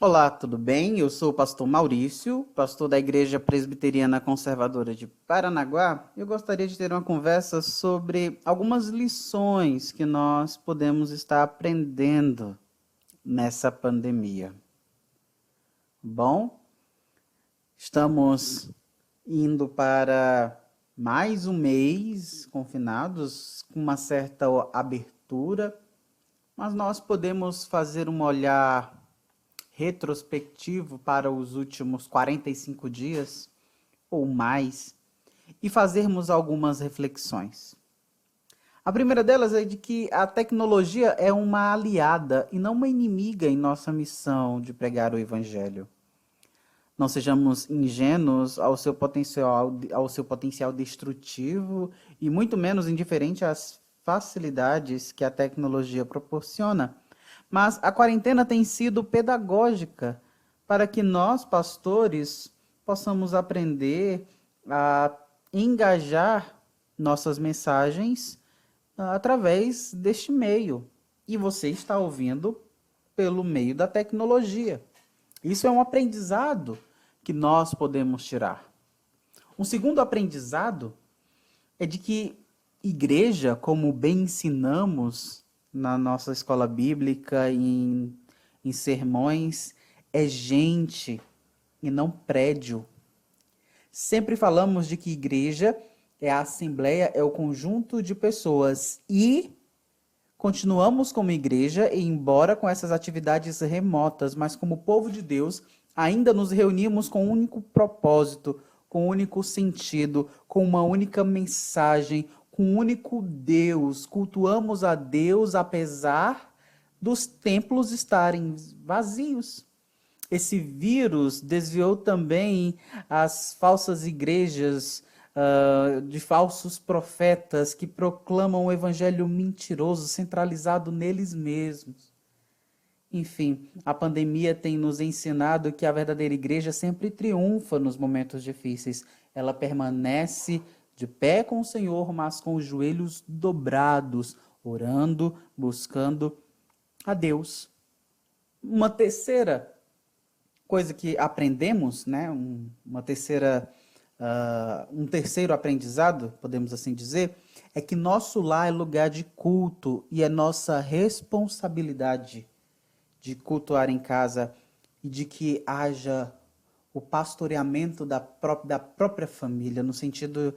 Olá, tudo bem? Eu sou o pastor Maurício, pastor da Igreja Presbiteriana Conservadora de Paranaguá. Eu gostaria de ter uma conversa sobre algumas lições que nós podemos estar aprendendo nessa pandemia. Bom, estamos indo para mais um mês confinados, com uma certa abertura, mas nós podemos fazer um olhar retrospectivo para os últimos 45 dias ou mais e fazermos algumas reflexões. A primeira delas é de que a tecnologia é uma aliada e não uma inimiga em nossa missão de pregar o Evangelho. Não sejamos ingênuos ao seu potencial destrutivo e muito menos indiferente às facilidades que a tecnologia proporciona. Mas a quarentena tem sido pedagógica para que nós, pastores, possamos aprender a engajar nossas mensagens através deste meio. E você está ouvindo pelo meio da tecnologia. Isso é um aprendizado que nós podemos tirar. Um segundo aprendizado é de que igreja, como bem ensinamos na nossa escola bíblica, em sermões, é gente e não prédio. Sempre falamos de que igreja é a assembleia, é o conjunto de pessoas e continuamos como igreja, embora com essas atividades remotas, mas como povo de Deus, ainda nos reunimos com um único propósito, com um único sentido, com uma única mensagem, com um único Deus. Cultuamos a Deus apesar dos templos estarem vazios. Esse vírus desviou também as falsas igrejas de falsos profetas que proclamam o evangelho mentiroso, centralizado neles mesmos. Enfim, a pandemia tem nos ensinado que a verdadeira igreja sempre triunfa nos momentos difíceis. Ela permanece de pé com o Senhor, mas com os joelhos dobrados, orando, buscando a Deus. Uma terceira coisa que aprendemos, né? Um terceiro aprendizado, podemos assim dizer, é que nosso lar é lugar de culto e é nossa responsabilidade de cultuar em casa e de que haja o pastoreamento da própria família, no sentido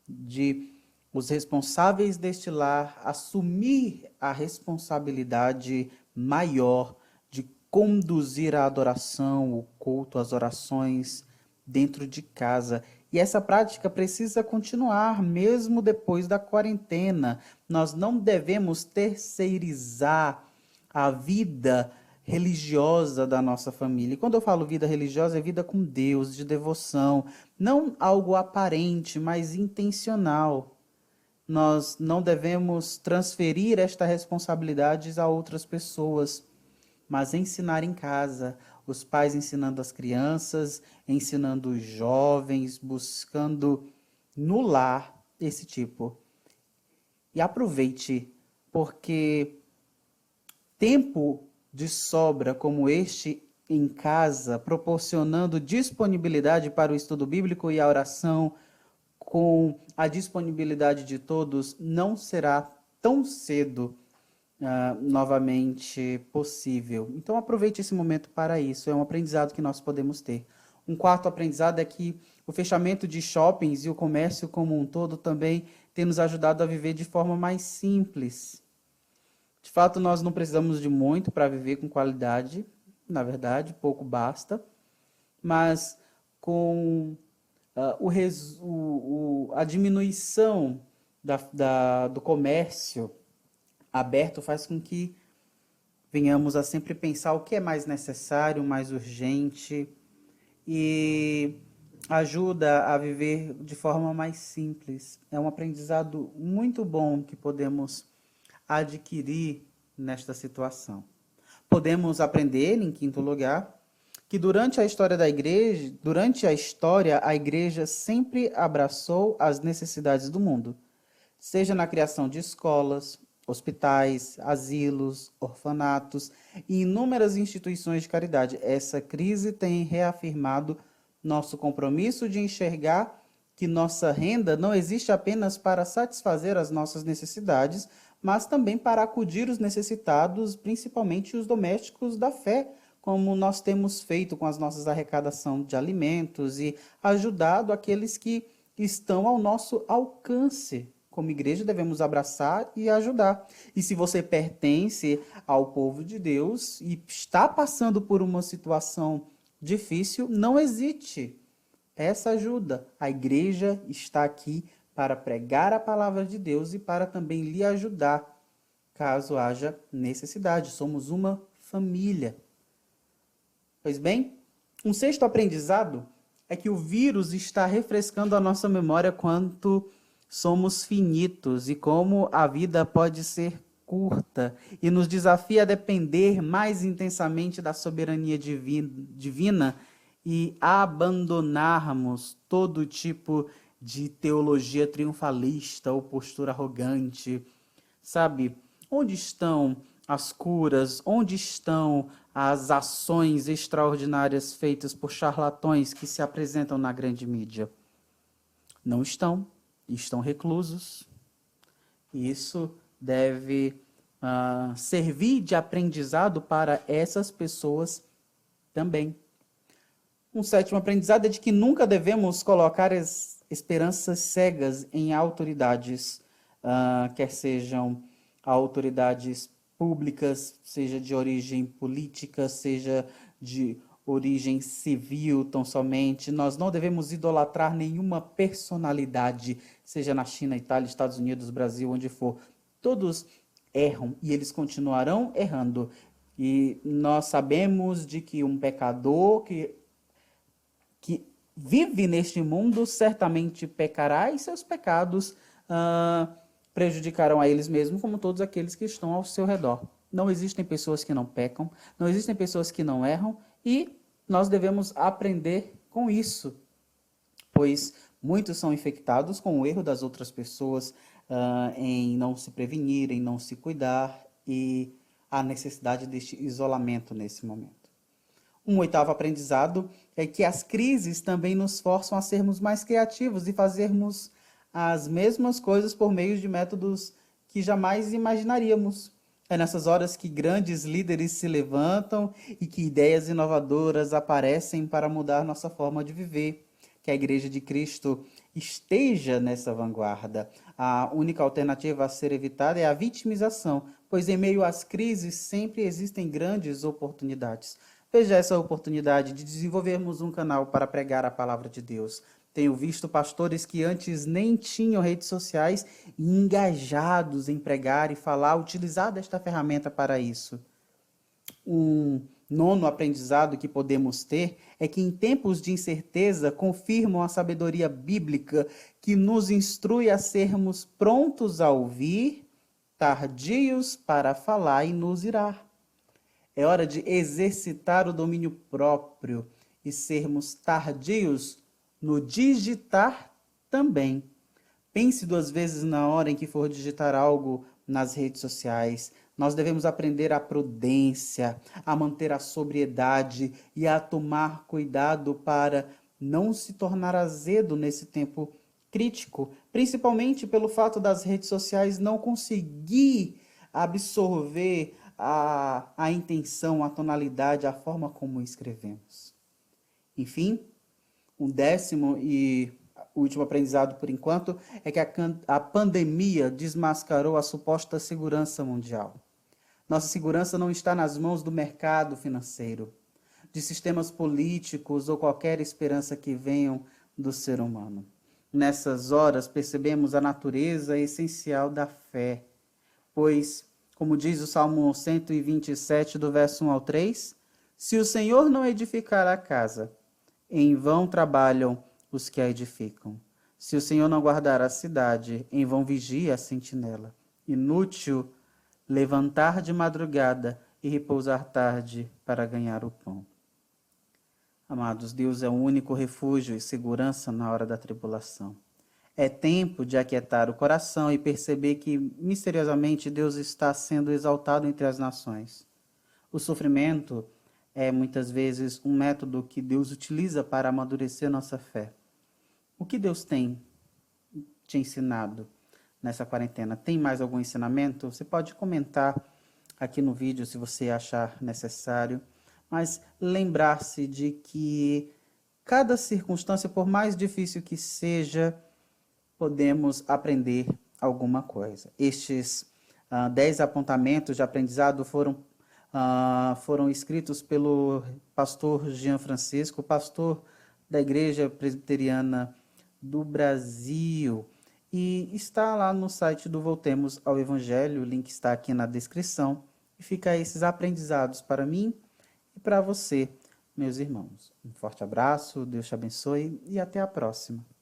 de os responsáveis deste lar assumir a responsabilidade maior de conduzir a adoração, o culto, as orações dentro de casa. E essa prática precisa continuar mesmo depois da quarentena. Nós não devemos terceirizar a vida religiosa da nossa família. E quando eu falo vida religiosa, é vida com Deus, de devoção. Não algo aparente, mas intencional. Nós não devemos transferir esta responsabilidade a outras pessoas, mas ensinar em casa. Os pais ensinando as crianças, ensinando os jovens, buscando no lar esse tipo. E aproveite, porque tempo de sobra como este em casa, proporcionando disponibilidade para o estudo bíblico e a oração, com a disponibilidade de todos, não será tão cedo novamente possível. Então aproveite esse momento para isso, é um aprendizado que nós podemos ter. Um quarto aprendizado é que o fechamento de shoppings e o comércio como um todo também tem nos ajudado a viver de forma mais simples. De fato, nós não precisamos de muito para viver com qualidade, na verdade, pouco basta, mas com a diminuição do comércio aberto faz com que venhamos a sempre pensar o que é mais necessário, mais urgente e ajuda a viver de forma mais simples. É um aprendizado muito bom que podemos adquirir nesta situação. Podemos aprender, em quinto lugar, que durante a história da igreja, a igreja sempre abraçou as necessidades do mundo, seja na criação de escolas, hospitais, asilos, orfanatos e inúmeras instituições de caridade. Essa crise tem reafirmado nosso compromisso de enxergar que nossa renda não existe apenas para satisfazer as nossas necessidades, mas também para acudir os necessitados, principalmente os domésticos da fé, como nós temos feito com as nossas arrecadação de alimentos e ajudado aqueles que estão ao nosso alcance. Como igreja, devemos abraçar e ajudar. E se você pertence ao povo de Deus e está passando por uma situação difícil, não hesite. Peça ajuda. A igreja está aqui para pregar a palavra de Deus e para também lhe ajudar, caso haja necessidade. Somos uma família. Pois bem, um sexto aprendizado é que o vírus está refrescando a nossa memória quanto somos finitos e como a vida pode ser curta e nos desafia a depender mais intensamente da soberania divina e abandonarmos todo tipo de teologia triunfalista ou postura arrogante. Sabe, onde estão as curas? Onde estão as ações extraordinárias feitas por charlatões que se apresentam na grande mídia? Não estão. Estão reclusos. E isso deve servir de aprendizado para essas pessoas também. Um sétimo aprendizado é de que nunca devemos colocar as esperanças cegas em autoridades, quer sejam autoridades públicas, seja de origem política, seja de origem civil tão somente. Nós não devemos idolatrar nenhuma personalidade, seja na China, Itália, Estados Unidos, Brasil, onde for. Todos erram e eles continuarão errando. E nós sabemos de que um pecador que vive neste mundo certamente pecará e seus pecados prejudicarão a eles mesmos, como todos aqueles que estão ao seu redor. Não existem pessoas que não pecam, não existem pessoas que não erram, e nós devemos aprender com isso, pois muitos são infectados com o erro das outras pessoas em não se prevenir, em não se cuidar, e a necessidade deste isolamento nesse momento. Um oitavo aprendizado é que as crises também nos forçam a sermos mais criativos e fazermos as mesmas coisas por meio de métodos que jamais imaginaríamos. É nessas horas que grandes líderes se levantam e que ideias inovadoras aparecem para mudar nossa forma de viver. Que a Igreja de Cristo esteja nessa vanguarda. A única alternativa a ser evitada é a vitimização, pois em meio às crises sempre existem grandes oportunidades. Veja essa oportunidade de desenvolvermos um canal para pregar a palavra de Deus. Tenho visto pastores que antes nem tinham redes sociais engajados em pregar e falar, utilizar desta ferramenta para isso. Um nono aprendizado que podemos ter é que em tempos de incerteza confirmam a sabedoria bíblica que nos instrui a sermos prontos a ouvir, tardios para falar e nos irar. É hora de exercitar o domínio próprio e sermos tardios no digitar também. Pense duas vezes na hora em que for digitar algo nas redes sociais. Nós devemos aprender a prudência, a manter a sobriedade e a tomar cuidado para não se tornar azedo nesse tempo crítico, principalmente pelo fato das redes sociais não conseguir absorver a intenção, a tonalidade, a forma como escrevemos. Enfim, um décimo e último aprendizado por enquanto é que a pandemia desmascarou a suposta segurança mundial. Nossa segurança não está nas mãos do mercado financeiro, de sistemas políticos ou qualquer esperança que venham do ser humano. Nessas horas percebemos a natureza essencial da fé, pois, como diz o Salmo 127, do verso 1 ao 3, se o Senhor não edificar a casa, em vão trabalham os que a edificam. Se o Senhor não guardar a cidade, em vão vigia a sentinela. Inútil levantar de madrugada e repousar tarde para ganhar o pão. Amados, Deus é o único refúgio e segurança na hora da tribulação. É tempo de aquietar o coração e perceber que, misteriosamente, Deus está sendo exaltado entre as nações. O sofrimento é, muitas vezes, um método que Deus utiliza para amadurecer nossa fé. O que Deus tem te ensinado nessa quarentena? Tem mais algum ensinamento? Você pode comentar aqui no vídeo se você achar necessário, mas lembrar-se de que cada circunstância, por mais difícil que seja, podemos aprender alguma coisa. Estes 10 apontamentos de aprendizado foram escritos pelo pastor Jean Francisco, pastor da Igreja Presbiteriana do Brasil. E está lá no site do Voltemos ao Evangelho, o link está aqui na descrição. E fica aí esses aprendizados para mim e para você, meus irmãos. Um forte abraço, Deus te abençoe e até a próxima.